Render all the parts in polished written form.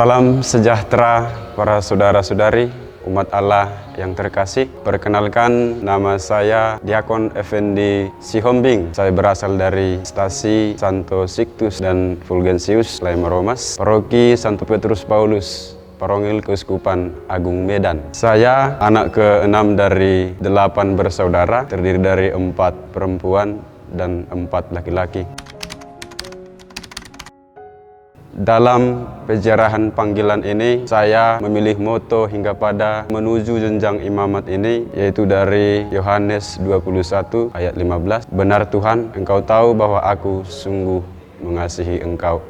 Salam sejahtera para saudara-saudari, umat Allah yang terkasih. Perkenalkan, nama saya Diakon Effendi Sihombing. Saya berasal dari stasi Santo Sixtus dan Fulgensius, Laimaromas, Paroki Santo Petrus Paulus, Parongil Keuskupan Agung Medan. Saya anak ke-6 dari 8 bersaudara, terdiri dari 4 perempuan dan 4 laki-laki. Dalam peziarahan panggilan ini, saya memilih moto hingga pada menuju jenjang imamat ini, yaitu dari Yohanes 21 ayat 15. Benar Tuhan, Engkau tahu bahwa aku sungguh mengasihi Engkau.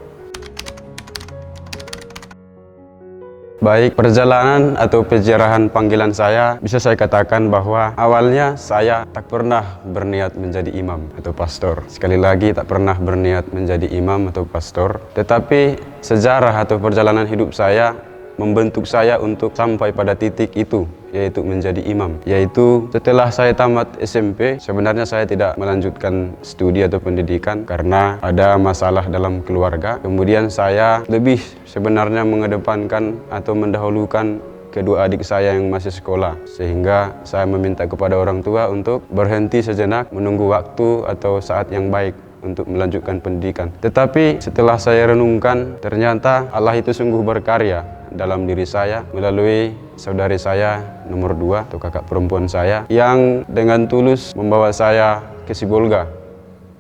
Baik, perjalanan atau peziarahan panggilan saya, bisa saya katakan bahwa awalnya saya tak pernah berniat menjadi imam atau pastor. Sekali lagi, tak pernah berniat menjadi imam atau pastor. Tetapi sejarah atau perjalanan hidup saya membentuk saya untuk sampai pada titik itu, yaitu menjadi imam. Yaitu setelah saya tamat SMP, sebenarnya saya tidak melanjutkan studi atau pendidikan karena ada masalah dalam keluarga. Kemudian saya lebih sebenarnya mengedepankan atau mendahulukan kedua adik saya yang masih sekolah, sehingga saya meminta kepada orang tua untuk berhenti sejenak, menunggu waktu atau saat yang baik untuk melanjutkan pendidikan. Tetapi setelah saya renungkan, ternyata Allah itu sungguh berkarya dalam diri saya melalui saudari saya nomor 2 atau kakak perempuan saya yang dengan tulus membawa saya ke Sibolga.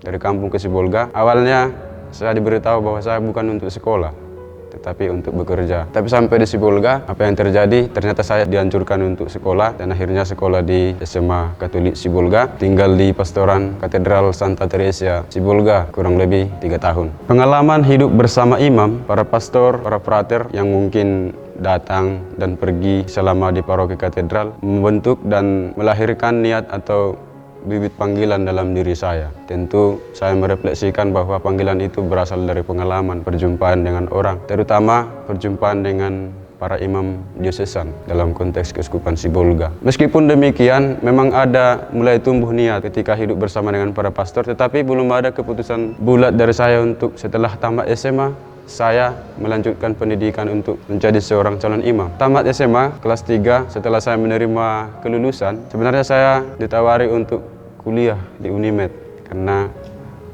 Dari kampung ke Sibolga, awalnya saya diberitahu bahwa saya bukan untuk sekolah, tetapi untuk bekerja. Tapi sampai di Sibolga, apa yang terjadi? Ternyata saya dianjurkan untuk sekolah, dan akhirnya sekolah di SMA Katolik Sibolga, tinggal di Pastoran Katedral Santa Teresia Sibolga kurang lebih 3 tahun. Pengalaman hidup bersama imam, para pastor, para frater yang mungkin datang dan pergi selama di paroki katedral membentuk dan melahirkan niat atau bibit panggilan dalam diri saya. Tentu saya merefleksikan bahwa panggilan itu berasal dari pengalaman perjumpaan dengan orang, terutama perjumpaan dengan para imam diosesan dalam konteks Keuskupan Sibolga. Meskipun demikian, memang ada mulai tumbuh niat ketika hidup bersama dengan para pastor, tetapi belum ada keputusan bulat dari saya untuk setelah tamat SMA saya melanjutkan pendidikan untuk menjadi seorang calon imam. Tamat SMA kelas 3, setelah saya menerima kelulusan, sebenarnya saya ditawari untuk kuliah di Unimed karena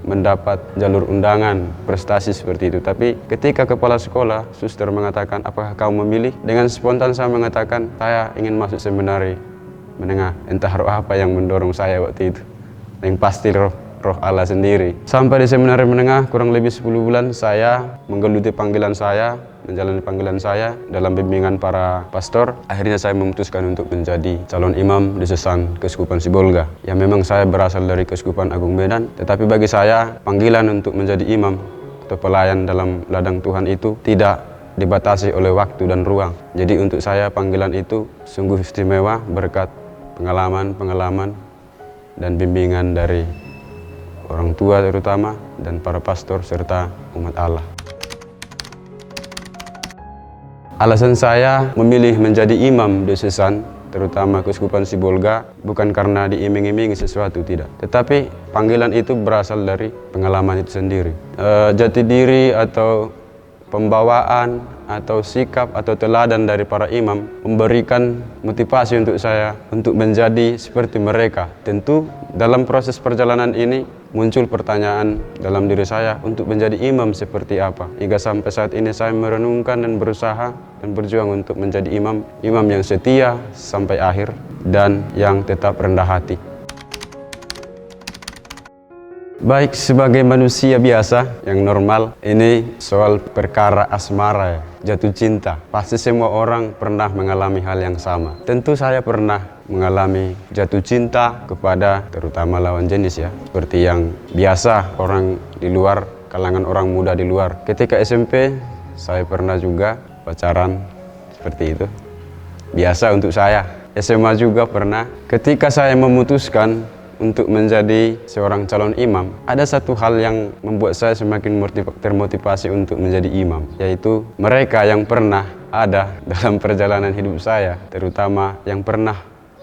mendapat jalur undangan prestasi seperti itu. Tapi ketika kepala sekolah, suster mengatakan, apakah kamu memilih? Dengan spontan saya mengatakan, saya ingin masuk seminari menengah. Entah roh apa yang mendorong saya waktu itu. Yang pasti roh Allah sendiri. Sampai di seminari menengah kurang lebih 10 bulan saya menggeluti panggilan saya, menjalani panggilan saya dalam bimbingan para pastor. Akhirnya saya memutuskan untuk menjadi calon imam diosesan Keuskupan Sibolga. Ya, memang saya berasal dari Keuskupan Agung Medan, tetapi bagi saya panggilan untuk menjadi imam atau pelayan dalam ladang Tuhan itu tidak dibatasi oleh waktu dan ruang. Jadi untuk saya panggilan itu sungguh istimewa berkat pengalaman dan bimbingan dari orang tua terutama dan para pastor serta umat Allah. Alasan saya memilih menjadi imam diosesan terutama Keuskupan Sibolga bukan karena diiming-imingi sesuatu, tidak. Tetapi panggilan itu berasal dari pengalaman itu sendiri. Jati diri atau pembawaan atau sikap atau teladan dari para imam memberikan motivasi untuk saya untuk menjadi seperti mereka. Tentu dalam proses perjalanan ini muncul pertanyaan dalam diri saya untuk menjadi imam seperti apa. Hingga sampai saat ini saya merenungkan dan berusaha dan berjuang untuk menjadi imam yang setia sampai akhir dan yang tetap rendah hati. Baik, sebagai manusia biasa yang normal, ini soal perkara asmara ya, jatuh cinta. Pasti semua orang pernah mengalami hal yang sama. Tentu saya pernah mengalami jatuh cinta kepada terutama lawan jenis ya, seperti yang biasa orang di luar, kalangan orang muda di luar. Ketika SMP, saya pernah juga pacaran seperti itu. Biasa untuk saya. SMA juga pernah. Ketika saya memutuskan untuk menjadi seorang calon imam, ada satu hal yang membuat saya semakin termotivasi untuk menjadi imam, yaitu mereka yang pernah ada dalam perjalanan hidup saya, terutama yang pernah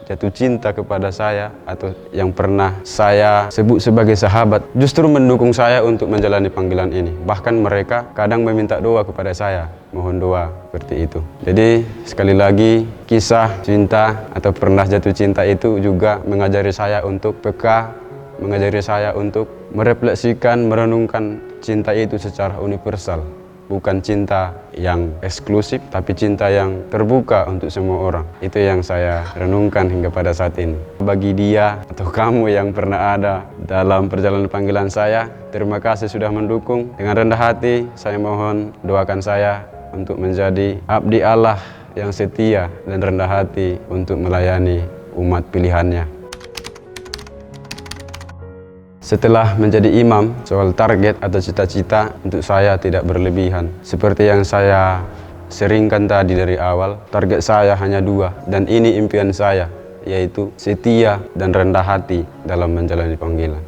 jatuh cinta kepada saya atau yang pernah saya sebut sebagai sahabat justru mendukung saya untuk menjalani panggilan ini. Bahkan mereka kadang meminta doa kepada saya, mohon doa seperti itu. Jadi sekali lagi, kisah cinta atau pernah jatuh cinta itu juga mengajari saya untuk peka, mengajari saya untuk merefleksikan, merenungkan cinta itu secara universal. Bukan cinta yang eksklusif, tapi cinta yang terbuka untuk semua orang. Itu yang saya renungkan hingga pada saat ini. Bagi dia atau kamu yang pernah ada dalam perjalanan panggilan saya, terima kasih sudah mendukung. Dengan rendah hati, saya mohon doakan saya untuk menjadi abdi Allah yang setia dan rendah hati untuk melayani umat pilihannya. Setelah menjadi imam, soal target atau cita-cita untuk saya tidak berlebihan. Seperti yang saya seringkan tadi dari awal, target saya hanya 2, dan ini impian saya, yaitu setia dan rendah hati dalam menjalani panggilan.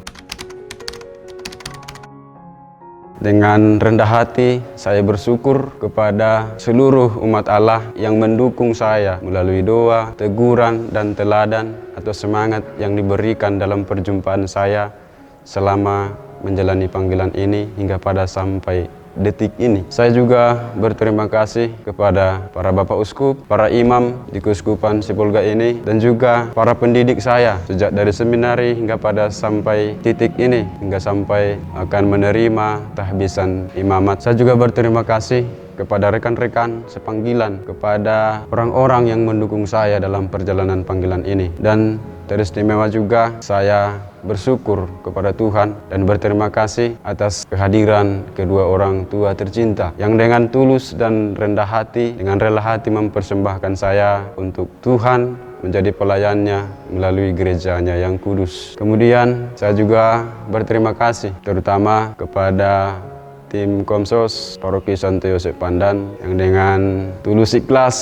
Dengan rendah hati, saya bersyukur kepada seluruh umat Allah yang mendukung saya melalui doa, teguran, dan teladan atau semangat yang diberikan dalam perjumpaan saya selama menjalani panggilan ini hingga pada sampai detik ini. Saya juga berterima kasih kepada para Bapak Uskup, para imam di Keuskupan Sibolga ini, dan juga para pendidik saya sejak dari seminari hingga pada sampai titik ini, hingga sampai akan menerima tahbisan imamat. Saya juga berterima kasih kepada rekan-rekan sepanggilan, kepada orang-orang yang mendukung saya dalam perjalanan panggilan ini. Dan teristimewa juga saya bersyukur kepada Tuhan dan berterima kasih atas kehadiran kedua orang tua tercinta yang dengan tulus dan rendah hati, dengan rela hati mempersembahkan saya untuk Tuhan menjadi pelayannya melalui gerejanya yang kudus. Kemudian saya juga berterima kasih terutama kepada tim Komsos Paroki Santo Yosep Pandan yang dengan tulus ikhlas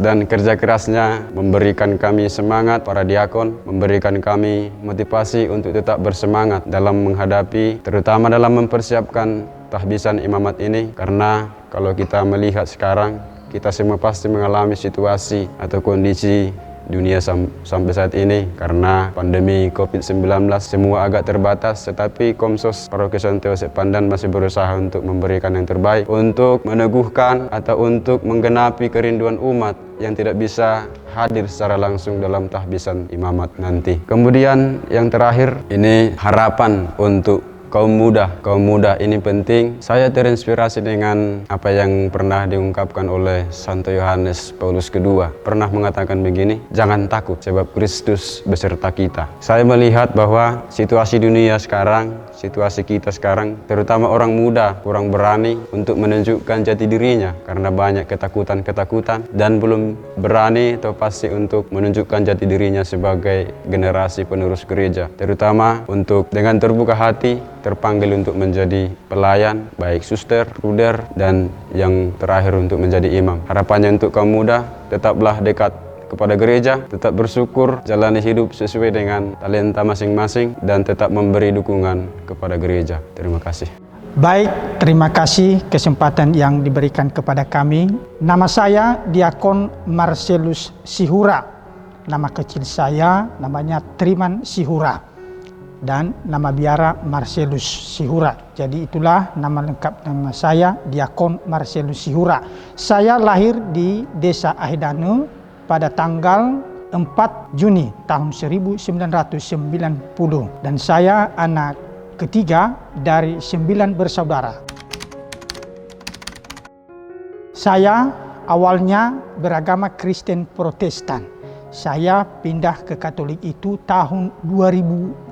dan kerja kerasnya memberikan kami semangat, para diakon memberikan kami motivasi untuk tetap bersemangat dalam menghadapi, terutama dalam mempersiapkan tahbisan imamat ini. Karena kalau kita melihat sekarang, kita semua pasti mengalami situasi atau kondisi dunia sampai saat ini karena pandemi COVID-19 semua agak terbatas, tetapi Komsos Paroki Santo Yosep Pandan masih berusaha untuk memberikan yang terbaik untuk meneguhkan atau untuk menggenapi kerinduan umat yang tidak bisa hadir secara langsung dalam tahbisan imamat nanti. Kemudian yang terakhir, ini harapan untuk kaum muda ini penting. Saya terinspirasi dengan apa yang pernah diungkapkan oleh Santo Yohanes Paulus II. Pernah mengatakan begini, jangan takut sebab Kristus beserta kita. Saya melihat bahwa situasi dunia sekarang, situasi kita sekarang, terutama orang muda kurang berani untuk menunjukkan jati dirinya karena banyak ketakutan-ketakutan dan belum berani atau pasti untuk menunjukkan jati dirinya sebagai generasi penerus gereja, terutama untuk dengan terbuka hati terpanggil untuk menjadi pelayan, baik suster, bruder, dan yang terakhir untuk menjadi imam. Harapannya untuk kaum muda, tetaplah dekat kepada gereja, tetap bersyukur, jalani hidup sesuai dengan talenta masing-masing, dan tetap memberi dukungan kepada gereja. Terima kasih. Baik, terima kasih kesempatan yang diberikan kepada kami. Nama saya Diakon Marcelus Sihura. Nama kecil saya namanya Triman Sihura. Dan nama biara Marcelus Sihura. Jadi itulah nama lengkap nama saya, Diakon Marcelus Sihura. Saya lahir di Desa Ahidane pada tanggal 4 Juni tahun 1990. Dan saya anak ketiga dari 9 bersaudara. Saya awalnya beragama Kristen Protestan. Saya pindah ke Katolik itu tahun 2005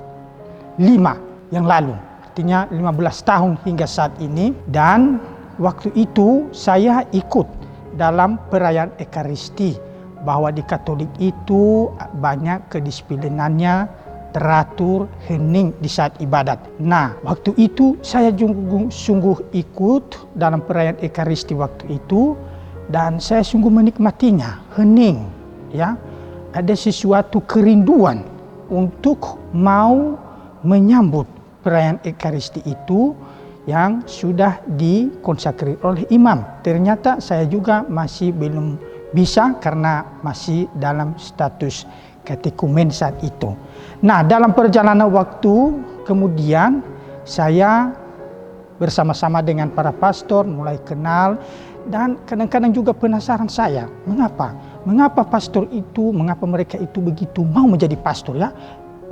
yang lalu, artinya 15 tahun hingga saat ini. Dan waktu itu saya ikut dalam perayaan Ekaristi, bahwa di Katolik itu banyak kedisiplinannya, teratur, hening di saat ibadat. Nah, waktu itu saya sungguh ikut dalam perayaan Ekaristi waktu itu, dan saya sungguh menikmatinya, hening, ya. Ada sesuatu kerinduan untuk mau menyambut perayaan Ekaristi itu yang sudah dikonsakri oleh imam. Ternyata saya juga masih belum bisa karena masih dalam status katekumen saat itu. Nah, dalam perjalanan waktu kemudian saya bersama-sama dengan para pastor mulai kenal, dan kadang-kadang juga penasaran saya, mengapa pastor itu, mengapa mereka itu begitu mau menjadi pastor ya?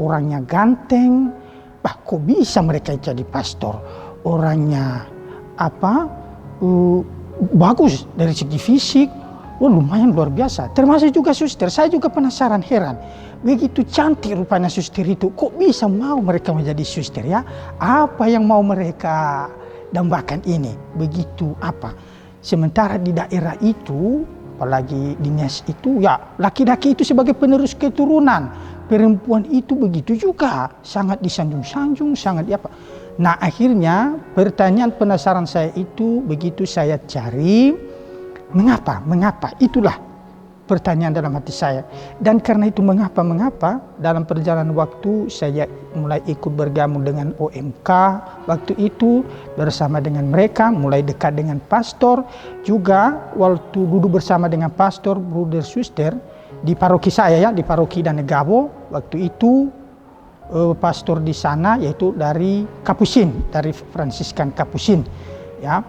Orangnya ganteng, kok bisa mereka jadi pastor? Orangnya bagus dari segi fisik, lumayan luar biasa. Termasuk juga suster, saya juga penasaran, heran. Begitu cantik rupanya suster itu, kok bisa mau mereka menjadi suster ya? Apa yang mau mereka dambakan ini? Begitu apa? Sementara di daerah itu, apalagi di Nias itu, ya laki-laki itu sebagai penerus keturunan. Perempuan itu begitu juga, sangat disanjung-sanjung, sangat apa. Nah, akhirnya pertanyaan penasaran saya itu begitu saya cari, mengapa? Itulah pertanyaan dalam hati saya. Dan karena itu mengapa dalam perjalanan waktu saya mulai ikut bergabung dengan OMK waktu itu, bersama dengan mereka mulai dekat dengan pastor, juga waktu duduk bersama dengan pastor, bruder, suster di paroki saya ya, di paroki Danegabo waktu itu. Pastor di sana yaitu dari Kapusin, dari Fransiskan Kapusin ya.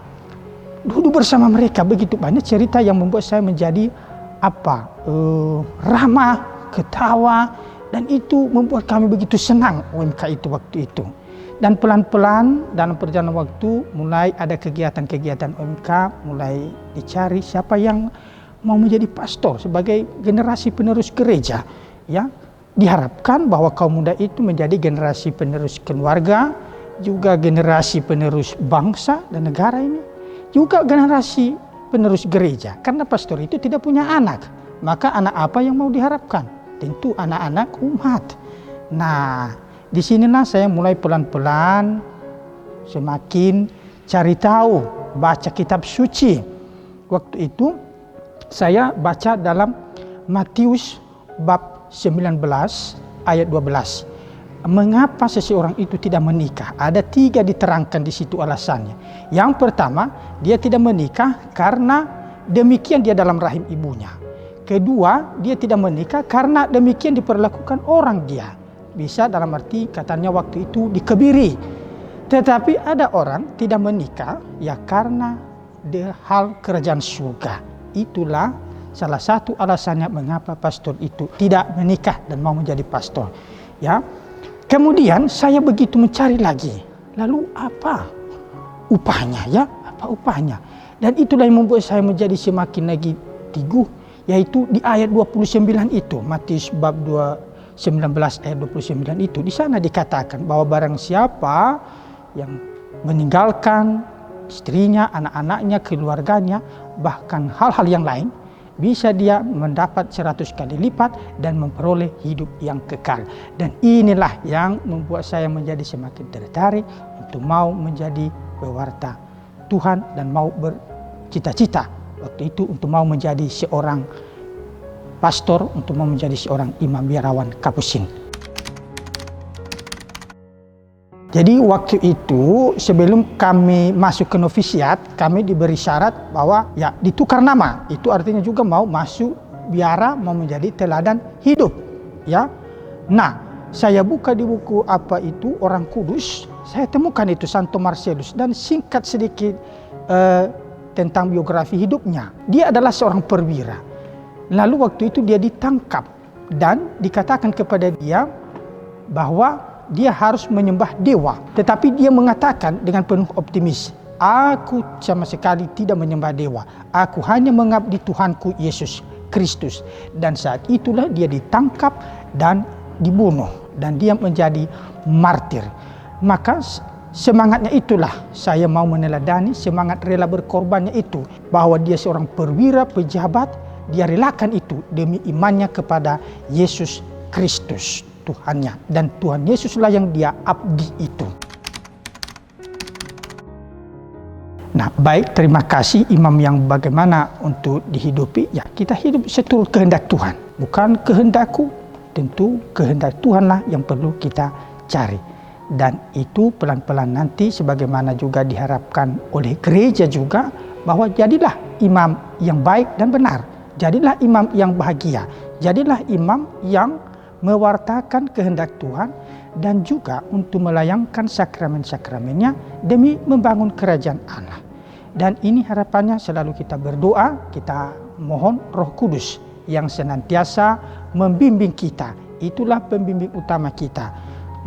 Duduk bersama mereka, begitu banyak cerita yang membuat saya menjadi ramah, ketawa, dan itu membuat kami begitu senang OMK itu waktu itu. Dan pelan-pelan dalam perjalanan waktu mulai ada kegiatan-kegiatan OMK, mulai dicari siapa yang mau menjadi pastor sebagai generasi penerus gereja ya. Diharapkan bahwa kaum muda itu menjadi generasi penerus keluarga, juga generasi penerus bangsa dan negara ini, juga generasi penerus gereja. Karena pastor itu tidak punya anak, maka anak apa yang mau diharapkan? Tentu anak-anak umat. Nah, disinilah saya mulai pelan-pelan semakin cari tahu, baca kitab suci. Waktu itu saya baca dalam Matius bab 19 ayat 12. Mengapa seseorang itu tidak menikah? Ada 3 diterangkan di situ alasannya. Yang pertama, dia tidak menikah karena demikian dia dalam rahim ibunya. Kedua, dia tidak menikah karena demikian diperlakukan orang dia. Bisa dalam arti katanya waktu itu dikebiri. Tetapi ada orang tidak menikah ya karena hal kerajaan surga. Itulah salah satu alasannya mengapa pastor itu tidak menikah dan mau menjadi pastor. Ya. Kemudian saya begitu mencari lagi. Lalu apa upahnya ya? Apa upahnya? Dan itulah yang membuat saya menjadi semakin lagi teguh, yaitu di ayat 29 itu, Matius bab 19 ayat 29 itu. Di sana dikatakan bahwa barang siapa yang meninggalkan istrinya, anak-anaknya, keluarganya, bahkan hal-hal yang lain, bisa dia mendapat 100 kali lipat dan memperoleh hidup yang kekal. Dan inilah yang membuat saya menjadi semakin tertarik untuk mau menjadi pewarta Tuhan dan mau bercita-cita waktu itu untuk mau menjadi seorang pastor, untuk mau menjadi seorang imam biarawan Kapusin. Jadi waktu itu sebelum kami masuk ke novisiat, kami diberi syarat bahwa ya ditukar nama. Itu artinya juga mau masuk biara, mau menjadi teladan hidup. Ya. Nah, saya buka di buku Orang Kudus, saya temukan itu Santo Marcellus dan singkat sedikit tentang biografi hidupnya. Dia adalah seorang perwira. Lalu waktu itu dia ditangkap dan dikatakan kepada dia bahwa dia harus menyembah dewa. Tetapi dia mengatakan dengan penuh optimis, aku sama sekali tidak menyembah dewa. Aku hanya mengabdi Tuhanku Yesus Kristus. Dan saat itulah dia ditangkap dan dibunuh. Dan dia menjadi martir. Maka semangatnya itulah saya mau meneladani, semangat rela berkorbannya itu. Bahwa dia seorang perwira, pejabat, dia relakan itu demi imannya kepada Yesus Kristus Tuhannya, dan Tuhan Yesuslah yang dia abdi itu. Nah, baik, terima kasih imam yang bagaimana untuk dihidupi. Ya, kita hidup seturut kehendak Tuhan, bukan kehendakku. Tentu kehendak Tuhanlah yang perlu kita cari. Dan itu pelan-pelan nanti sebagaimana juga diharapkan oleh gereja juga, bahwa jadilah imam yang baik dan benar. Jadilah imam yang bahagia. Jadilah imam yang mewartakan kehendak Tuhan, dan juga untuk melayangkan sakramen-sakramennya demi membangun kerajaan Allah. Dan ini harapannya selalu kita berdoa, kita mohon Roh Kudus yang senantiasa membimbing kita. Itulah pembimbing utama kita.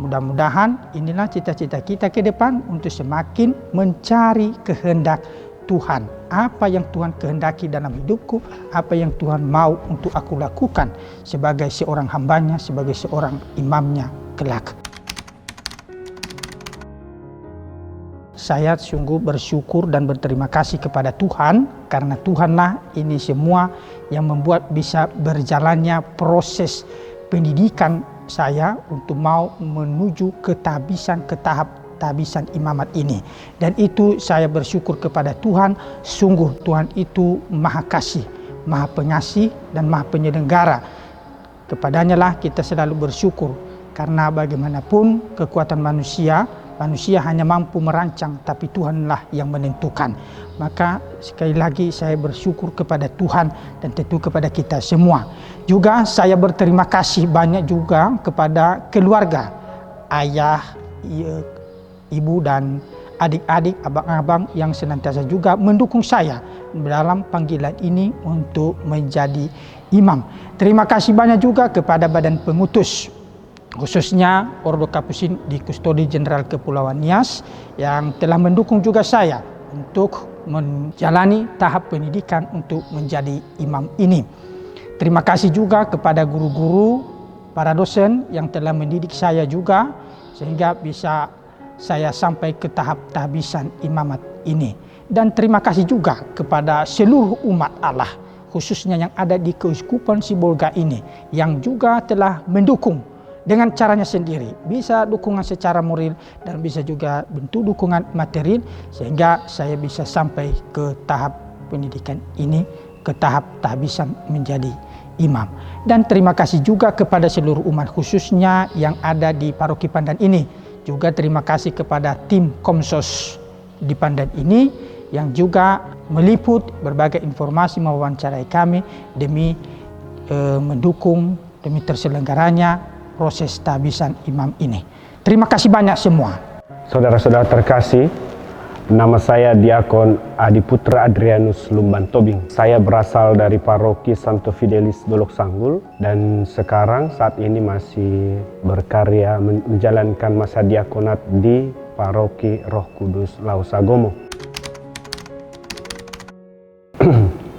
Mudah-mudahan inilah cita-cita kita ke depan untuk semakin mencari kehendak Tuhan. Apa yang Tuhan kehendaki dalam hidupku, apa yang Tuhan mau untuk aku lakukan sebagai seorang hambanya, sebagai seorang imamnya kelak. Saya sungguh bersyukur dan berterima kasih kepada Tuhan, karena Tuhanlah ini semua yang membuat bisa berjalannya proses pendidikan saya untuk mau menuju ke tahap tabisan imamat ini. Dan itu saya bersyukur kepada Tuhan. Sungguh Tuhan itu maha kasih, maha pengasih, dan maha penyelenggara. Kepadanya lah kita selalu bersyukur, karena bagaimanapun kekuatan manusia hanya mampu merancang, tapi Tuhanlah yang menentukan. Maka sekali lagi saya bersyukur kepada Tuhan dan tentu kepada kita semua. Juga saya berterima kasih banyak juga kepada keluarga, ayah, ibu dan adik-adik, abang-abang yang senantiasa juga mendukung saya dalam panggilan ini untuk menjadi imam. Terima kasih banyak juga kepada Badan Pengutus, khususnya Ordo Kapusin di Kustodi Jenderal Kepulauan Nias, yang telah mendukung juga saya untuk menjalani tahap pendidikan untuk menjadi imam ini. Terima kasih juga kepada guru-guru, para dosen yang telah mendidik saya juga, sehingga bisa saya sampai ke tahap tahbisan imamat ini. Dan terima kasih juga kepada seluruh umat Allah, khususnya yang ada di Keuskupan Sibolga ini, yang juga telah mendukung dengan caranya sendiri. Bisa dukungan secara moral dan bisa juga bentuk dukungan material, sehingga saya bisa sampai ke tahap pendidikan ini, ke tahap tahbisan menjadi imam. Dan terima kasih juga kepada seluruh umat, khususnya yang ada di Paroki Pandan ini. Juga terima kasih kepada tim Komsos di Pandan ini, yang juga meliput berbagai informasi, mewawancarai kami demi mendukung, demi terselenggaranya proses tahbisan imam ini. Terima kasih banyak semua. Saudara-saudara terkasih, nama saya Diakon Adi Putra Adrianus Lumban Tobing. Saya berasal dari Paroki Santo Fidelis Dolok Sanggul, dan sekarang saat ini masih berkarya menjalankan masa diakonat di Paroki Roh Kudus Lausagomo.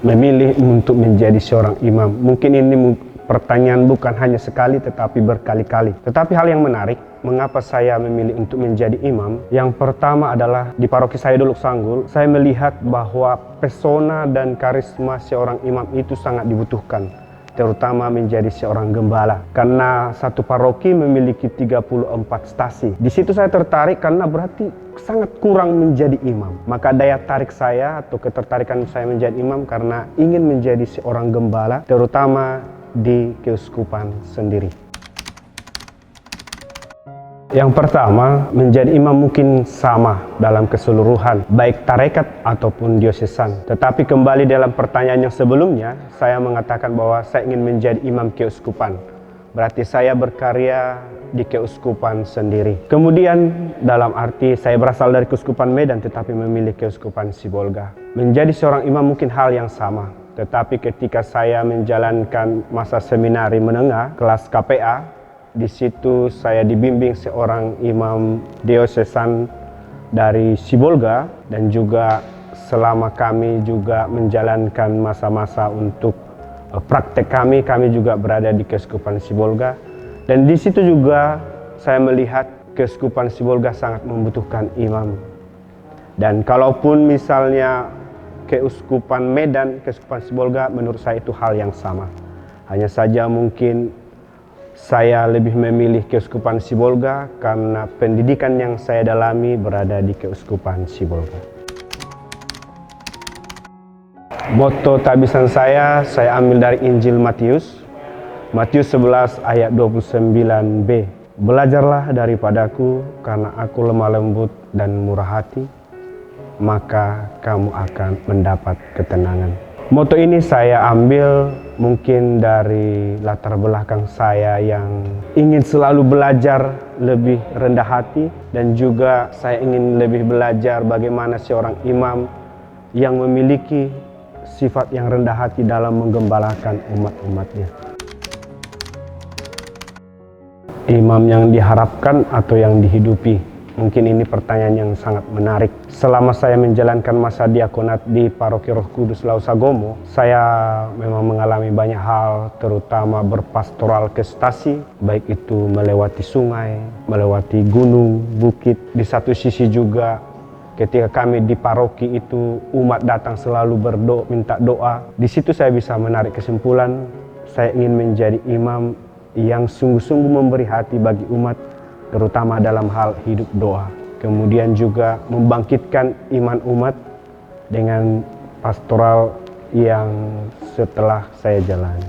Memilih untuk menjadi seorang imam, mungkin ini pertanyaan bukan hanya sekali tetapi berkali-kali. Tetapi hal yang menarik, mengapa saya memilih untuk menjadi imam? Yang pertama adalah di paroki saya Dolok Sanggul, saya melihat bahwa pesona dan karisma seorang imam itu sangat dibutuhkan, terutama menjadi seorang gembala. Karena satu paroki memiliki 34 stasi. Di situ saya tertarik karena berarti sangat kurang menjadi imam. Maka daya tarik saya atau ketertarikan saya menjadi imam karena ingin menjadi seorang gembala, terutama di keuskupan sendiri. Yang pertama, menjadi imam mungkin sama dalam keseluruhan, baik tarekat ataupun diosesan. Tetapi kembali dalam pertanyaan yang sebelumnya, saya mengatakan bahwa saya ingin menjadi imam keuskupan. Berarti saya berkarya di keuskupan sendiri. Kemudian dalam arti saya berasal dari Keuskupan Medan tetapi memilih Keuskupan Sibolga. Menjadi seorang imam mungkin hal yang sama. Tetapi ketika saya menjalankan masa seminari menengah, kelas KPA, di situ saya dibimbing seorang imam diosesan dari Sibolga, dan juga selama kami juga menjalankan masa-masa untuk praktek kami juga berada di Keuskupan Sibolga. Dan di situ juga saya melihat Keuskupan Sibolga sangat membutuhkan imam. Dan kalaupun misalnya Keuskupan Medan, Keuskupan Sibolga, menurut saya itu hal yang sama. Hanya saja mungkin saya lebih memilih Keuskupan Sibolga karena pendidikan yang saya dalami berada di Keuskupan Sibolga. Moto tahbisan saya ambil dari Injil Matius 11 ayat 29b. Belajarlah daripadaku karena aku lemah lembut dan murah hati, maka kamu akan mendapat ketenangan. Moto ini saya ambil Mungkin dari latar belakang saya yang ingin selalu belajar lebih rendah hati, dan juga saya ingin lebih belajar bagaimana seorang imam yang memiliki sifat yang rendah hati dalam menggembalakan umat-umatnya. Imam yang diharapkan atau yang dihidupi? Mungkin ini pertanyaan yang sangat menarik. Selama saya menjalankan masa diakonat di Paroki Roh Kudus Lausagomo, saya memang mengalami banyak hal, terutama berpastoral ke stasi, baik itu melewati sungai, melewati gunung, bukit. Di satu sisi juga ketika kami di paroki itu umat datang selalu berdoa, minta doa. Di situ saya bisa menarik kesimpulan, saya ingin menjadi imam yang sungguh-sungguh memberi hati bagi umat, terutama dalam hal hidup doa. Kemudian juga membangkitkan iman umat dengan pastoral yang setelah saya jalani.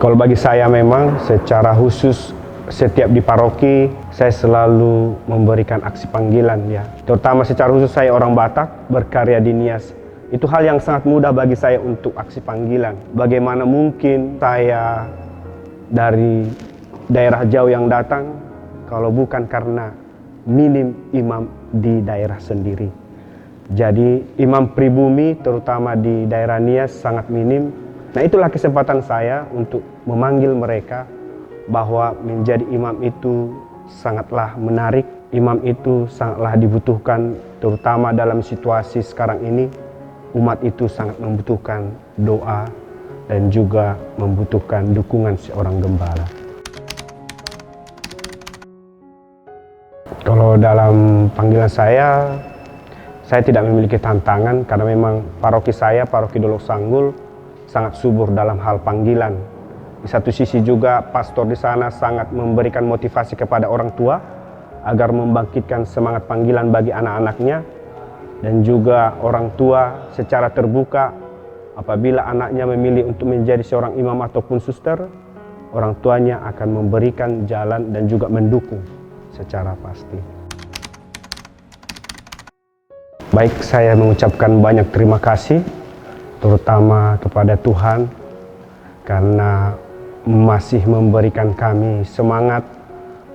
Kalau bagi saya memang secara khusus setiap di paroki saya selalu memberikan aksi panggilan ya. Terutama secara khusus saya orang Batak berkarya di Nias. Itu hal yang sangat mudah bagi saya untuk aksi panggilan. Bagaimana mungkin saya dari daerah jauh yang datang kalau bukan karena minim imam di daerah sendiri. Jadi imam pribumi terutama di daerah Nias sangat minim. Nah, itulah kesempatan saya untuk memanggil mereka bahwa menjadi imam itu sangatlah menarik. Imam itu sangatlah dibutuhkan, terutama dalam situasi sekarang ini. Umat itu sangat membutuhkan doa dan juga membutuhkan dukungan seorang gembala. Kalau dalam panggilan saya tidak memiliki tantangan karena memang paroki saya, Paroki Dolok Sanggul, sangat subur dalam hal panggilan. Di satu sisi juga pastor di sana sangat memberikan motivasi kepada orang tua agar membangkitkan semangat panggilan bagi anak-anaknya, dan juga orang tua secara terbuka apabila anaknya memilih untuk menjadi seorang imam ataupun suster, orang tuanya akan memberikan jalan dan juga mendukung secara pasti. Baik, saya mengucapkan banyak terima kasih, terutama kepada Tuhan, karena masih memberikan kami semangat,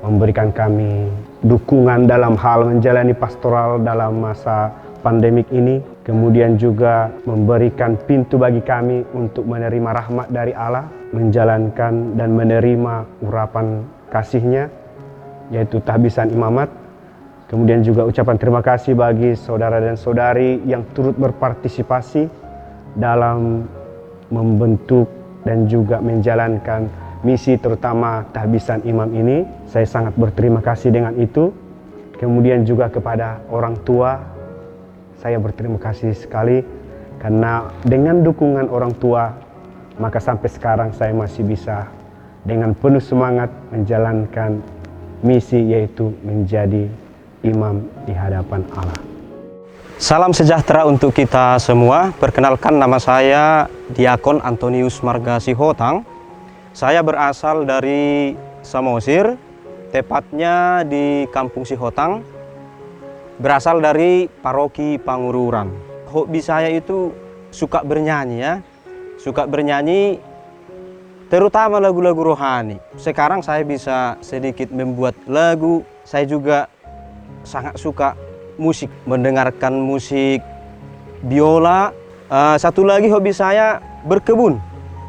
memberikan kami dukungan dalam hal menjalani pastoral dalam masa pandemik ini. Kemudian juga memberikan pintu bagi kami untuk menerima rahmat dari Allah, menjalankan dan menerima urapan kasih-Nya, yaitu tahbisan imamat. Kemudian juga ucapan terima kasih bagi saudara dan saudari yang turut berpartisipasi dalam membentuk dan juga menjalankan misi terutama tahbisan imam ini. Saya sangat berterima kasih dengan itu. Kemudian juga kepada orang tua, saya berterima kasih sekali karena dengan dukungan orang tua, maka sampai sekarang saya masih bisa dengan penuh semangat menjalankan misi, yaitu menjadi imam di hadapan Allah. Salam sejahtera untuk kita semua. Perkenalkan, nama saya Diakon Antonius Marga Sihotang. Saya berasal dari Samosir, tepatnya di Kampung Sihotang. Berasal dari Paroki Pangururan. Hobi saya itu suka bernyanyi ya. Suka bernyanyi terutama lagu-lagu rohani. Sekarang saya bisa sedikit membuat lagu. Saya juga sangat suka musik, mendengarkan musik biola. Satu lagi hobi saya berkebun.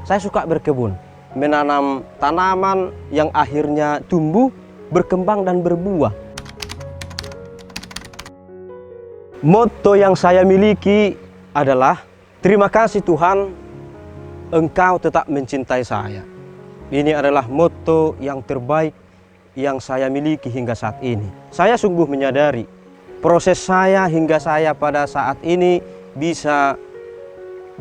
Saya suka berkebun, menanam tanaman yang akhirnya tumbuh, berkembang dan berbuah. Motto yang saya miliki adalah, terima kasih Tuhan, Engkau tetap mencintai saya. Ini adalah motto yang terbaik yang saya miliki hingga saat ini. Saya sungguh menyadari proses saya hingga saya pada saat ini bisa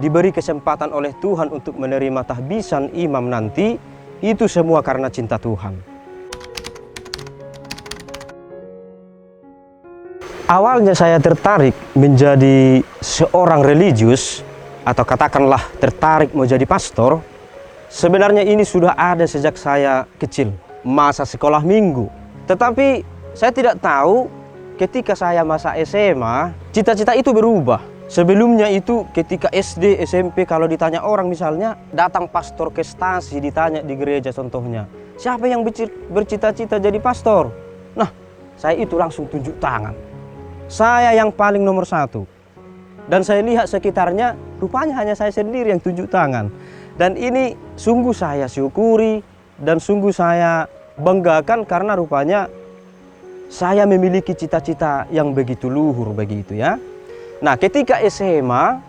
diberi kesempatan oleh Tuhan untuk menerima tahbisan imam nanti, itu semua karena cinta Tuhan. Awalnya saya tertarik menjadi seorang religius, atau katakanlah tertarik mau jadi pastor. Sebenarnya ini sudah ada sejak saya kecil, masa sekolah minggu. Tetapi saya tidak tahu ketika saya masa SMA, cita-cita itu berubah. Sebelumnya itu ketika SD, SMP kalau ditanya orang misalnya datang pastor ke stasi ditanya di gereja contohnya, siapa yang bercita-cita jadi pastor? Nah, saya itu langsung tunjuk tangan. Saya yang paling nomor 1. Dan saya lihat sekitarnya rupanya hanya saya sendiri yang tunjuk tangan. Dan ini sungguh saya syukuri dan sungguh saya banggakan karena rupanya saya memiliki cita-cita yang begitu luhur begitu ya. Nah, ketika SMA,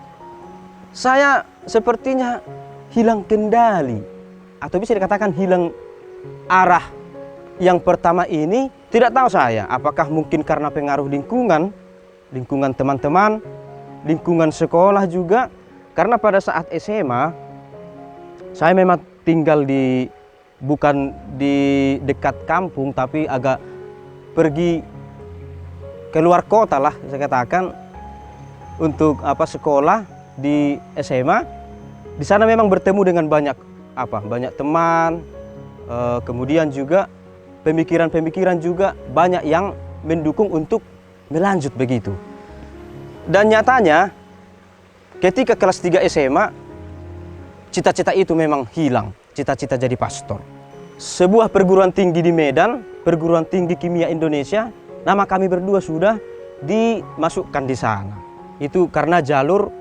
saya sepertinya hilang kendali. Atau bisa dikatakan hilang arah. Yang pertama ini, tidak tahu saya, apakah mungkin karena pengaruh lingkungan teman-teman, lingkungan sekolah juga. Karena pada saat SMA, saya memang tinggal bukan di dekat kampung, tapi agak pergi keluar kota lah, saya katakan. Untuk sekolah di SMA, di sana memang bertemu dengan banyak teman, kemudian juga pemikiran juga banyak yang mendukung untuk melanjut begitu. Dan nyatanya ketika kelas 3 SMA, cita-cita itu memang hilang, cita-cita jadi pastor. Sebuah perguruan tinggi di Medan, perguruan tinggi kimia Indonesia, nama kami berdua sudah dimasukkan di sana. Itu karena jalur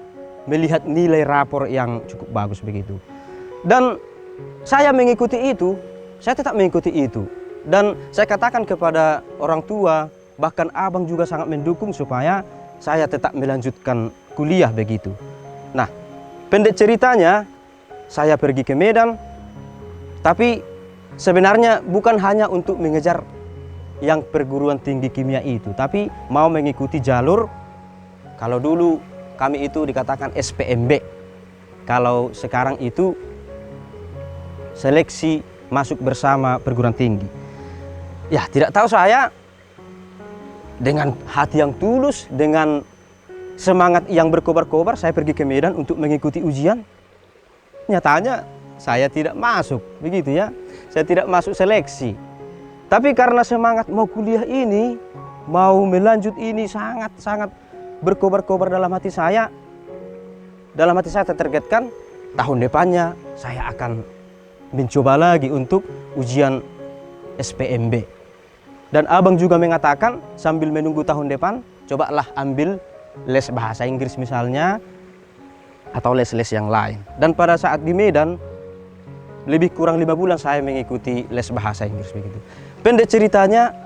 melihat nilai rapor yang cukup bagus begitu. Dan saya mengikuti itu, saya tetap mengikuti itu. Dan saya katakan kepada orang tua, bahkan abang juga sangat mendukung supaya saya tetap melanjutkan kuliah begitu. Nah, pendek ceritanya, saya pergi ke Medan, tapi sebenarnya bukan hanya untuk mengejar yang perguruan tinggi kimia itu, tapi mau mengikuti jalur. Kalau dulu kami itu dikatakan SPMB, kalau sekarang itu seleksi masuk bersama perguruan tinggi. Ya, tidak tahu saya dengan hati yang tulus, dengan semangat yang berkobar-kobar, saya pergi ke Medan untuk mengikuti ujian. Nyatanya saya tidak masuk, begitu ya. Saya tidak masuk seleksi. Tapi karena semangat mau kuliah ini, mau melanjut ini sangat-sangat berkobar-kobar dalam hati saya. Dalam hati saya tertargetkan tahun depannya saya akan mencoba lagi untuk ujian SPMB. Dan abang juga mengatakan sambil menunggu tahun depan, cobalah ambil les bahasa Inggris misalnya, atau les-les yang lain. Dan pada saat di Medan, lebih kurang 5 bulan saya mengikuti les bahasa Inggris begitu. Pendek ceritanya,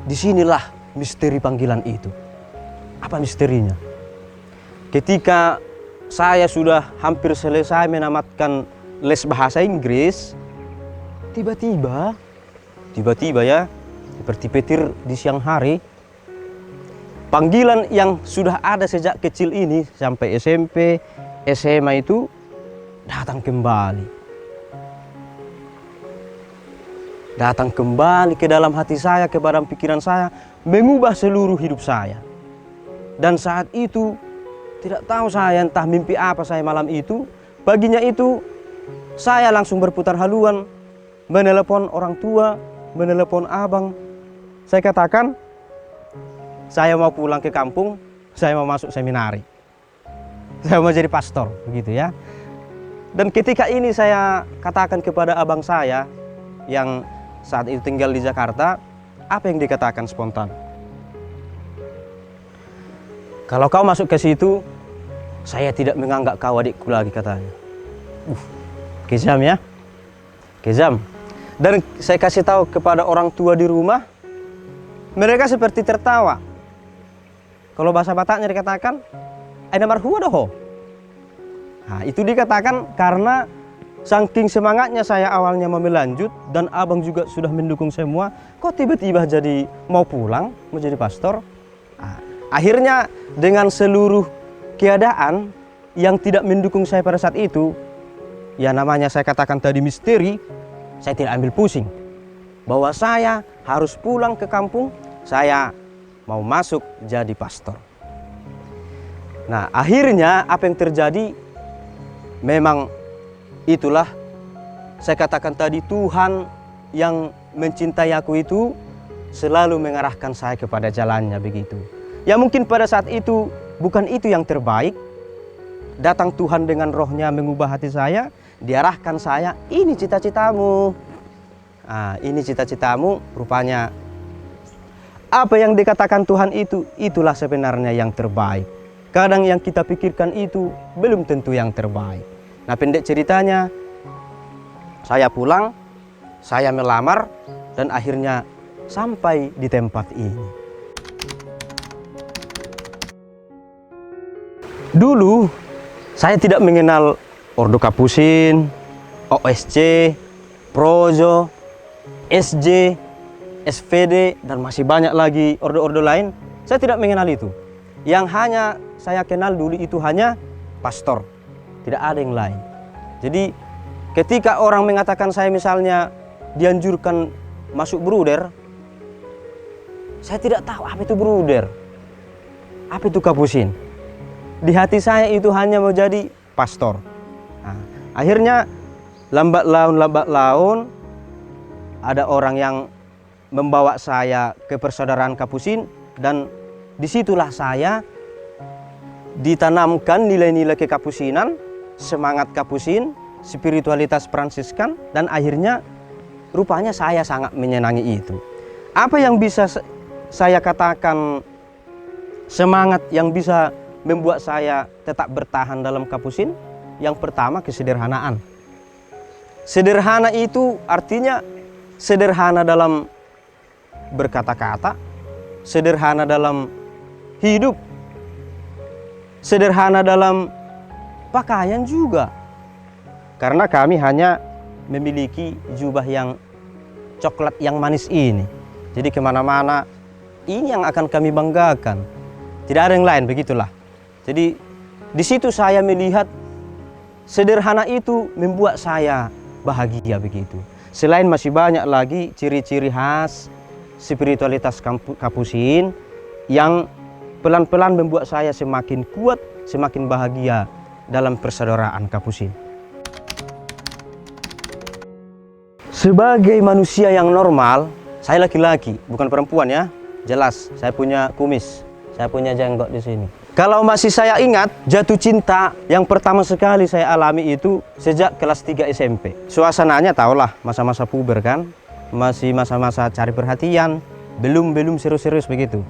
disinilah misteri panggilan itu. Apa misterinya? Ketika saya sudah hampir selesai menamatkan les bahasa Inggris, tiba-tiba ya, seperti petir di siang hari, panggilan yang sudah ada sejak kecil ini sampai SMP, SMA itu datang kembali. Datang kembali ke dalam hati saya, ke dalam pikiran saya, mengubah seluruh hidup saya. Dan saat itu, tidak tahu saya entah mimpi apa saya malam itu. Paginya itu, saya langsung berputar haluan, menelepon orang tua, menelepon abang. Saya katakan, saya mau pulang ke kampung, saya mau masuk seminari. Saya mau jadi pastor, begitu ya. Dan ketika ini saya katakan kepada abang saya, yang saat itu tinggal di Jakarta, apa yang dikatakan spontan? Kalau kau masuk ke situ, saya tidak menganggap kau adikku lagi, katanya. Kejam ya, kejam. Dan saya kasih tahu kepada orang tua di rumah, mereka seperti tertawa. Kalau bahasa Bataknya dikatakan, "Aina marhua doho." Nah, itu dikatakan karena saking semangatnya saya awalnya mau melanjut dan abang juga sudah mendukung semua, kok tiba-tiba jadi mau pulang, mau jadi pastor. Nah, akhirnya dengan seluruh keadaan yang tidak mendukung saya pada saat itu, ya namanya saya katakan tadi misteri, saya tidak ambil pusing. Bahwa saya harus pulang ke kampung, saya mau masuk jadi pastor. Nah, akhirnya apa yang terjadi, memang itulah saya katakan tadi, Tuhan yang mencintai aku itu selalu mengarahkan saya kepada jalannya begitu. Ya mungkin pada saat itu bukan itu yang terbaik. Datang Tuhan dengan rohnya mengubah hati saya, diarahkan saya, ini cita-citamu. Nah, ini cita-citamu, rupanya apa yang dikatakan Tuhan itu, itulah sebenarnya yang terbaik. Kadang yang kita pikirkan itu belum tentu yang terbaik. Nah, pendek ceritanya, saya pulang, saya melamar, dan akhirnya sampai di tempat ini. Dulu, saya tidak mengenal Ordo Kapusin, OSC, Projo, SJ, SVD, dan masih banyak lagi ordo-ordo lain. Saya tidak mengenal itu. Yang hanya saya kenal dulu itu hanya pastor. Tidak ada yang lain. Jadi ketika orang mengatakan saya misalnya dianjurkan masuk bruder, saya tidak tahu apa itu bruder, apa itu Kapusin. Di hati saya itu hanya mau jadi pastor. Nah, akhirnya lambat laun ada orang yang membawa saya ke persaudaraan Kapusin, dan disitulah saya ditanamkan nilai-nilai kekapusinan, semangat Kapusin, spiritualitas Fransiskan, dan akhirnya rupanya saya sangat menyenangi itu. Apa yang bisa saya katakan semangat yang bisa membuat saya tetap bertahan dalam Kapusin? Yang pertama, kesederhanaan. Sederhana itu artinya sederhana dalam berkata-kata, sederhana dalam hidup, sederhana dalam pakaian juga. Karena kami hanya memiliki jubah yang coklat yang manis ini. Jadi kemana-mana ini yang akan kami banggakan. Tidak ada yang lain, begitulah. Jadi di situ saya melihat sederhana itu membuat saya bahagia begitu. Selain masih banyak lagi ciri-ciri khas spiritualitas Kapusin yang pelan-pelan membuat saya semakin kuat, semakin bahagia dalam persaudaraan Kapusin. Sebagai manusia yang normal, saya laki-laki, bukan perempuan ya. Jelas, saya punya kumis, saya punya jenggot di sini. Kalau masih saya ingat, jatuh cinta yang pertama sekali saya alami itu sejak kelas 3 SMP. Suasananya tahulah, masa-masa puber kan, masih masa-masa cari perhatian, belum serius-serius begitu.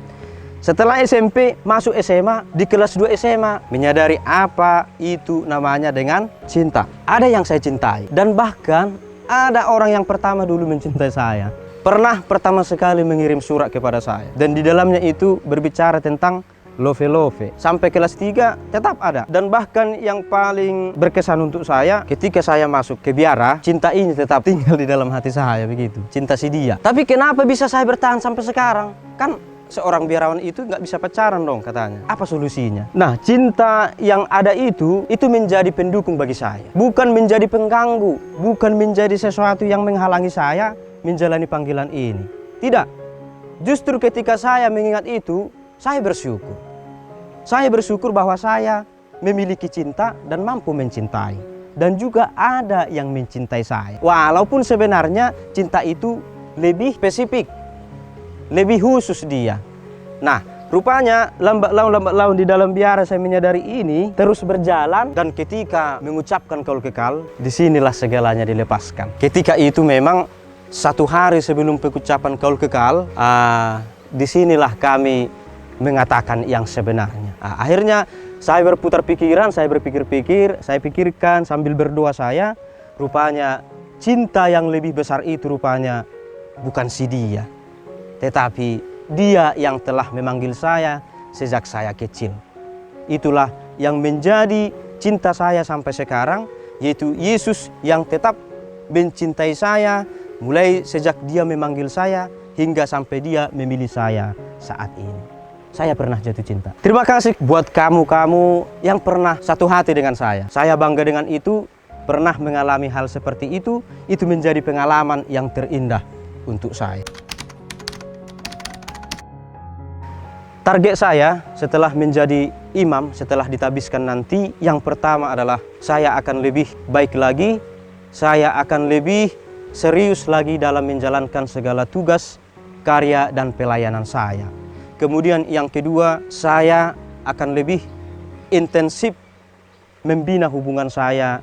Setelah SMP, masuk SMA, di kelas 2 SMA, menyadari apa itu namanya dengan cinta. Ada yang saya cintai, dan bahkan ada orang yang pertama dulu mencintai saya. Pernah pertama sekali mengirim surat kepada saya, dan di dalamnya itu berbicara tentang love. Sampai kelas 3 tetap ada. Dan bahkan yang paling berkesan untuk saya, ketika saya masuk ke biara, cinta ini tetap tinggal di dalam hati saya begitu. Cinta si dia. Tapi kenapa bisa saya bertahan sampai sekarang? Kan seorang biarawan itu nggak bisa pacaran dong katanya. Apa solusinya? Nah, cinta yang ada itu menjadi pendukung bagi saya. Bukan menjadi pengganggu, bukan menjadi sesuatu yang menghalangi saya menjalani panggilan ini. Tidak. Justru ketika saya mengingat itu, saya bersyukur. Saya bersyukur bahwa saya memiliki cinta dan mampu mencintai. Dan juga ada yang mencintai saya. Walaupun sebenarnya cinta itu lebih spesifik, lebih khusus dia. Nah, rupanya lambat laun di dalam biara saya menyadari ini terus berjalan. Dan ketika mengucapkan kaul kekal, disinilah segalanya dilepaskan. Ketika itu memang satu hari sebelum pengucapan kaul kekal, disinilah kami mengatakan yang sebenarnya. Akhirnya saya berputar pikiran, saya berpikir-pikir, saya pikirkan sambil berdoa saya, rupanya cinta yang lebih besar itu rupanya bukan si dia, tetapi dia yang telah memanggil saya sejak saya kecil. Itulah yang menjadi cinta saya sampai sekarang, yaitu Yesus yang tetap mencintai saya mulai sejak dia memanggil saya hingga sampai dia memilih saya saat ini. Saya pernah jatuh cinta. Terima kasih buat kamu-kamu yang pernah satu hati dengan saya. Saya bangga dengan itu, pernah mengalami hal seperti itu menjadi pengalaman yang terindah untuk saya. Target saya setelah menjadi imam, setelah ditabiskan nanti, yang pertama adalah saya akan lebih baik lagi, saya akan lebih serius lagi dalam menjalankan segala tugas, karya, dan pelayanan saya. Kemudian yang kedua, saya akan lebih intensif membina hubungan saya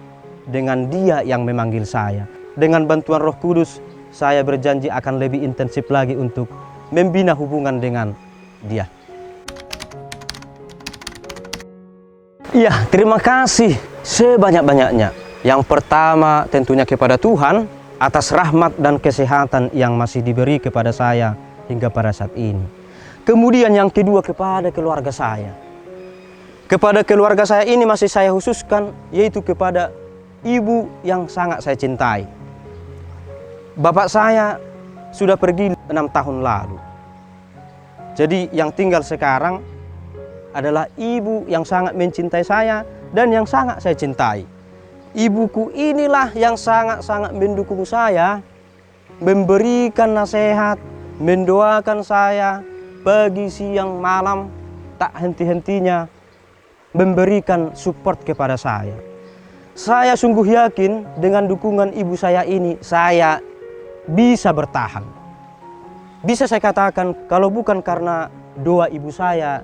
dengan Dia yang memanggil saya. Dengan bantuan Roh Kudus, saya berjanji akan lebih intensif lagi untuk membina hubungan dengan Dia. Iya, terima kasih sebanyak-banyaknya. Yang pertama tentunya kepada Tuhan atas rahmat dan kesehatan yang masih diberi kepada saya hingga pada saat ini. Kemudian yang kedua kepada keluarga saya. Kepada keluarga saya ini masih saya khususkan, yaitu kepada ibu yang sangat saya cintai. Bapak saya sudah pergi 6 tahun lalu. Jadi yang tinggal sekarang adalah ibu yang sangat mencintai saya dan yang sangat saya cintai. Ibuku inilah yang sangat-sangat mendukung saya, memberikan nasihat, mendoakan saya pagi, siang, malam, tak henti-hentinya memberikan support kepada saya. Saya sungguh yakin dengan dukungan ibu saya ini, saya bisa bertahan. Bisa saya katakan kalau bukan karena doa ibu saya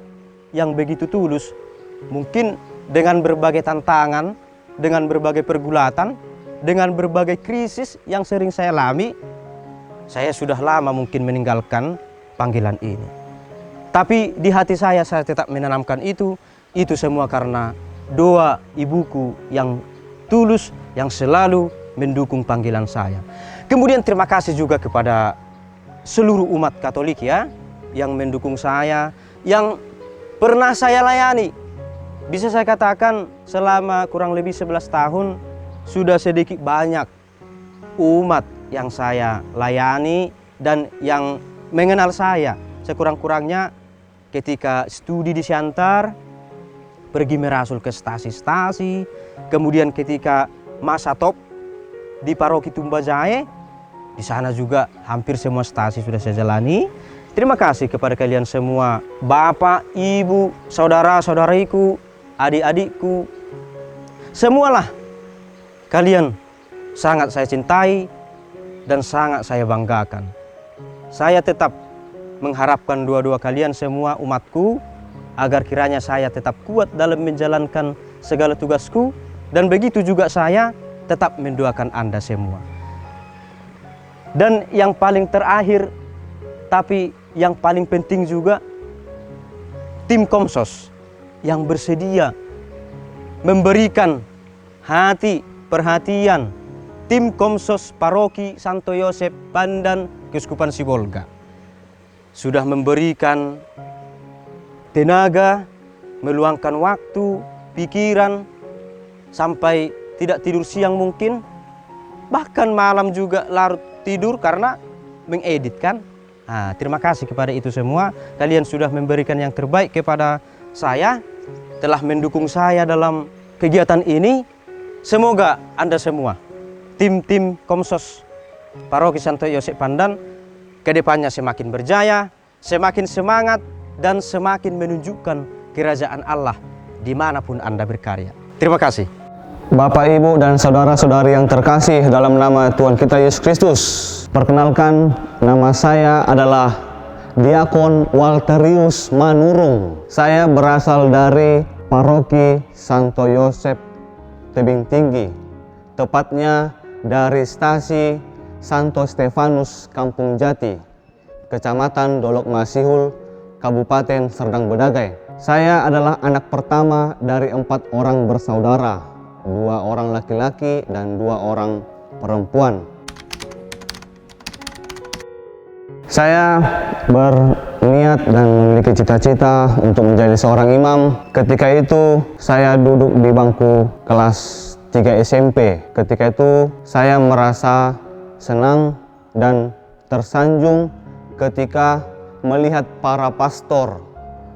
yang begitu tulus, mungkin dengan berbagai tantangan, dengan berbagai pergulatan, dengan berbagai krisis yang sering saya alami, saya sudah lama mungkin meninggalkan panggilan ini. Tapi di hati saya tetap menanamkan itu semua karena doa ibuku yang tulus, yang selalu mendukung panggilan saya. Kemudian terima kasih juga kepada seluruh umat Katolik ya, yang mendukung saya, yang pernah saya layani. Bisa saya katakan selama kurang lebih 11 tahun, sudah sedikit banyak umat yang saya layani dan yang mengenal saya. Sekurang-kurangnya ketika studi di Siantar, pergi merasul ke stasi-stasi, kemudian ketika masa top di Paroki Tumbajae, di sana juga hampir semua stasi sudah saya jalani. Terima kasih kepada kalian semua, Bapak, Ibu, saudara-saudariku, adik-adikku, semualah kalian sangat saya cintai dan sangat saya banggakan. Saya tetap mengharapkan doa-doa kalian semua umatku, agar kiranya saya tetap kuat dalam menjalankan segala tugasku, dan begitu juga saya tetap mendoakan Anda semua. Dan yang paling terakhir, tapi yang paling penting juga, tim Komsos yang bersedia memberikan hati, perhatian, tim Komsos Paroki Santo Yosep Pandan Keuskupan Sibolga sudah memberikan tenaga, meluangkan waktu, pikiran, sampai tidak tidur siang mungkin, bahkan malam juga larut tidur karena mengeditkan. Nah, terima kasih kepada itu semua. Kalian sudah memberikan yang terbaik kepada saya, telah mendukung saya dalam kegiatan ini. Semoga Anda semua, tim-tim Komsos Paroki Santo Yosep Pandan, kedepannya semakin berjaya, semakin semangat, dan semakin menunjukkan kerajaan Allah dimanapun Anda berkarya. Terima kasih. Bapak, Ibu, dan saudara-saudari yang terkasih dalam nama Tuhan kita Yesus Kristus. Perkenalkan, nama saya adalah Diakon Walterius Manurung. Saya berasal dari Paroki Santo Yosep Tebing Tinggi, tepatnya dari stasi Santo Stefanus Kampung Jati, Kecamatan Dolok Masihul, Kabupaten Serdang Bedagai. Saya adalah anak pertama dari 4 orang bersaudara, 2 orang laki-laki dan 2 orang perempuan. Saya berniat dan memiliki cita-cita untuk menjadi seorang imam. Ketika itu saya duduk di bangku kelas 3 SMP. Ketika itu saya merasa senang dan tersanjung ketika melihat para pastor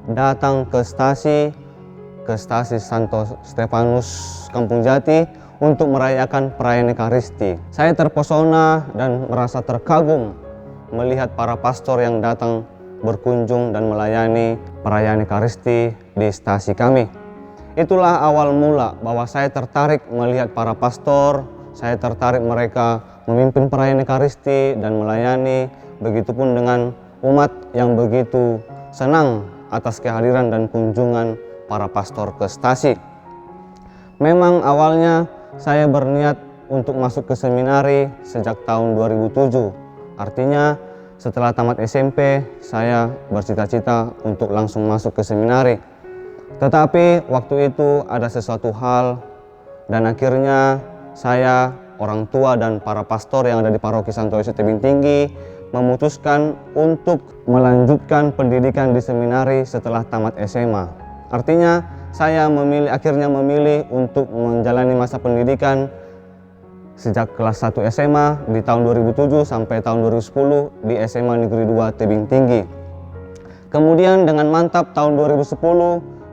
datang ke stasi Santo Stefanus Kampung Jati untuk merayakan perayaan Ekaristi. Saya terpesona dan merasa terkagum melihat para pastor yang datang berkunjung dan melayani perayaan Ekaristi di stasi kami. Itulah awal mula bahwa saya tertarik melihat para pastor, saya tertarik mereka memimpin perayaan Ekaristi dan melayani, begitupun dengan umat yang begitu senang atas kehadiran dan kunjungan para pastor ke Stasi. Memang awalnya saya berniat untuk masuk ke seminari sejak tahun 2007. Artinya setelah tamat SMP saya bercita-cita untuk langsung masuk ke seminari. Tetapi waktu itu ada sesuatu hal dan akhirnya saya, orang tua dan para pastor yang ada di paroki Santo Yosef Tebing Tinggi memutuskan untuk melanjutkan pendidikan di seminari setelah tamat SMA. Artinya saya akhirnya memilih untuk menjalani masa pendidikan sejak kelas 1 SMA di tahun 2007 sampai tahun 2010 di SMA Negeri 2 Tebing Tinggi. Kemudian dengan mantap tahun 2010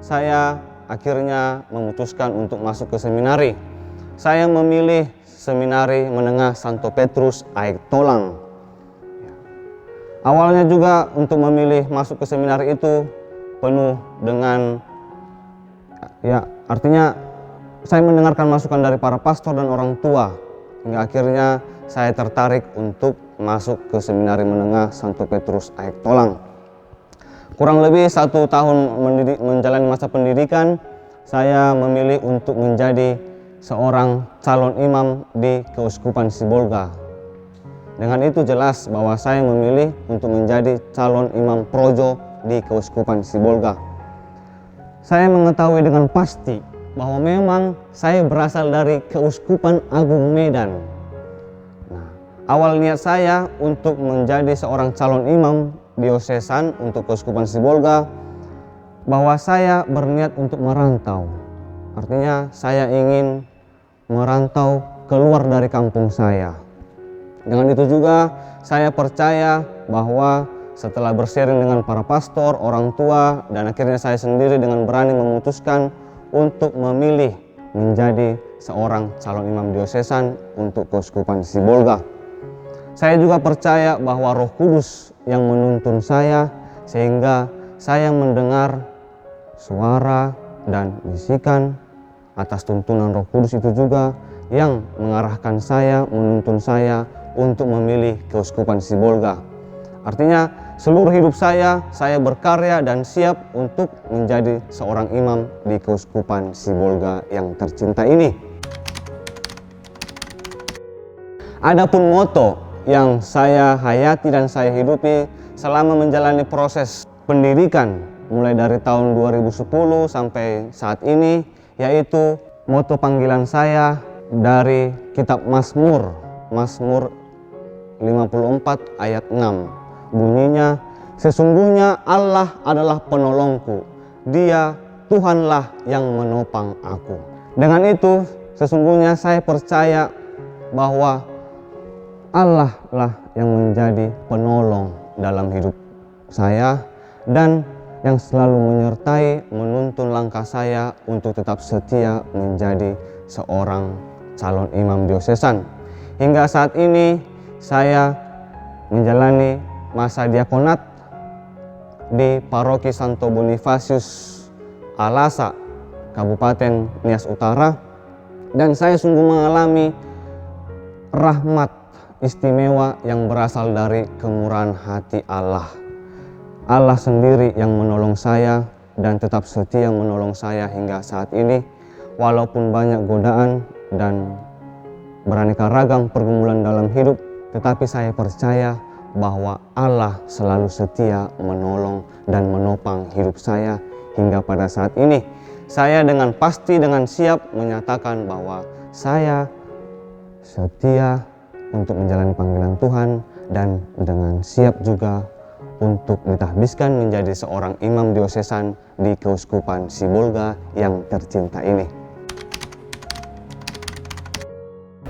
saya akhirnya memutuskan untuk masuk ke seminari. Saya memilih seminari menengah Santo Petrus Aik Tolang. Awalnya juga untuk memilih masuk ke seminari itu penuh dengan artinya saya mendengarkan masukan dari para pastor dan orang tua, hingga akhirnya saya tertarik untuk masuk ke seminari menengah Santo Petrus Aik Tolang. Kurang lebih 1 tahun menjalani masa pendidikan, saya memilih untuk menjadi seorang calon imam di Keuskupan Sibolga. Dengan itu jelas bahwa saya memilih untuk menjadi calon imam projo di Keuskupan Sibolga. Saya mengetahui dengan pasti bahwa memang saya berasal dari Keuskupan Agung Medan. Awal niat saya untuk menjadi seorang calon imam diosesan untuk Keuskupan Sibolga, bahwa saya berniat untuk merantau. Artinya saya ingin merantau keluar dari kampung saya. Dengan itu juga saya percaya bahwa setelah bersharing dengan para pastor, orang tua, dan akhirnya saya sendiri dengan berani memutuskan untuk memilih menjadi seorang calon imam diosesan untuk Keuskupan Sibolga. Saya juga percaya bahwa Roh Kudus yang menuntun saya sehingga saya mendengar suara dan bisikan atas tuntunan Roh Kudus itu juga yang mengarahkan saya, menuntun saya untuk memilih Keuskupan Sibolga. Artinya seluruh hidup saya berkarya dan siap untuk menjadi seorang imam di Keuskupan Sibolga yang tercinta ini. Adapun moto yang saya hayati dan saya hidupi selama menjalani proses pendidikan mulai dari tahun 2010 sampai saat ini, yaitu moto panggilan saya dari kitab Mazmur 54 ayat 6. Bunyinya, sesungguhnya Allah adalah penolongku, Dia Tuhanlah yang menopang aku. Dengan itu sesungguhnya saya percaya bahwa Allah lah yang menjadi penolong dalam hidup saya dan yang selalu menyertai menuntun langkah saya untuk tetap setia menjadi seorang calon imam diosesan. Hingga saat ini saya menjalani masa diakonat di Paroki Santo Bonifasius Alasa, Kabupaten Nias Utara, dan saya sungguh mengalami rahmat istimewa yang berasal dari kemurahan hati Allah. Allah sendiri yang menolong saya dan tetap setia menolong saya hingga saat ini, walaupun banyak godaan dan beraneka ragam pergumulan dalam hidup, tetapi saya percaya bahwa Allah selalu setia menolong dan menopang hidup saya hingga pada saat ini. Saya dengan pasti, dengan siap menyatakan bahwa saya setia untuk menjalani panggilan Tuhan dan dengan siap juga untuk ditahbiskan menjadi seorang imam diosesan di Keuskupan Sibolga yang tercinta ini.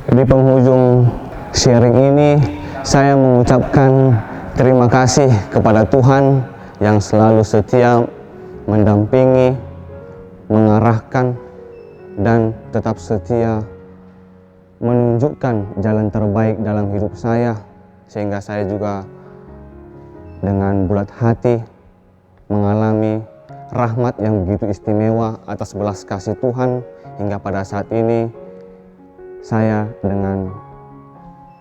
Di penghujung sharing ini, saya mengucapkan terima kasih kepada Tuhan yang selalu setia mendampingi, mengarahkan, dan tetap setia menunjukkan jalan terbaik dalam hidup saya, sehingga saya juga dengan bulat hati mengalami rahmat yang begitu istimewa atas belas kasih Tuhan, hingga pada saat ini saya dengan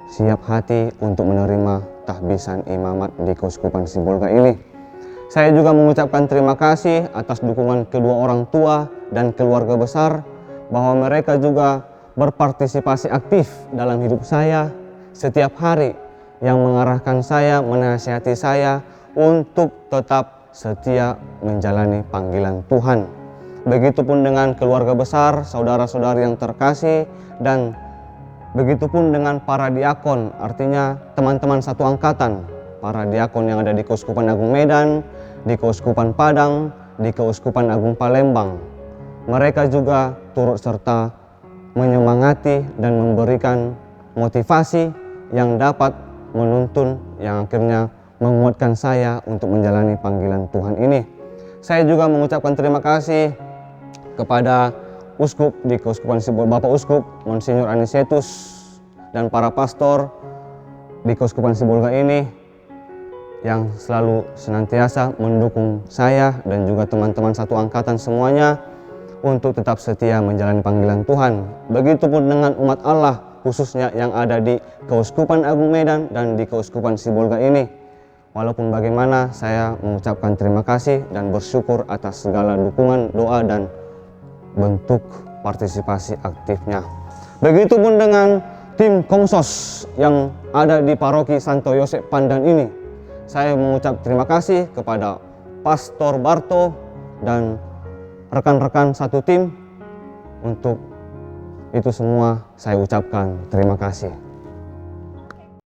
siap hati untuk menerima tahbisan imamat di Keuskupan Sibolga ini. Saya juga mengucapkan terima kasih atas dukungan kedua orang tua dan keluarga besar, bahwa mereka juga berpartisipasi aktif dalam hidup saya setiap hari, yang mengarahkan saya, menasihati saya untuk tetap setia menjalani panggilan Tuhan. Begitupun dengan keluarga besar, saudara-saudari yang terkasih, dan begitupun dengan para diakon, artinya teman-teman satu angkatan, para diakon yang ada di Keuskupan Agung Medan, di Keuskupan Padang, di Keuskupan Agung Palembang. Mereka juga turut serta menyemangati dan memberikan motivasi yang dapat menuntun, yang akhirnya menguatkan saya untuk menjalani panggilan Tuhan ini. Saya juga mengucapkan terima kasih kepada Uskup di Keuskupan Sibolga, Bapak Uskup Monsinyur Anisetus, dan para pastor di Keuskupan Sibolga ini yang selalu senantiasa mendukung saya dan juga teman-teman satu angkatan semuanya untuk tetap setia menjalani panggilan Tuhan. Begitupun dengan umat Allah, khususnya yang ada di Keuskupan Agung Medan dan di Keuskupan Sibolga ini. Walaupun bagaimana, saya mengucapkan terima kasih dan bersyukur atas segala dukungan, doa, dan bentuk partisipasi aktifnya. Begitupun dengan tim Komsos yang ada di Paroki Santo Yosef Pandan ini. Saya mengucap terima kasih kepada Pastor Barto dan rekan-rekan satu tim. Untuk itu semua saya ucapkan terima kasih.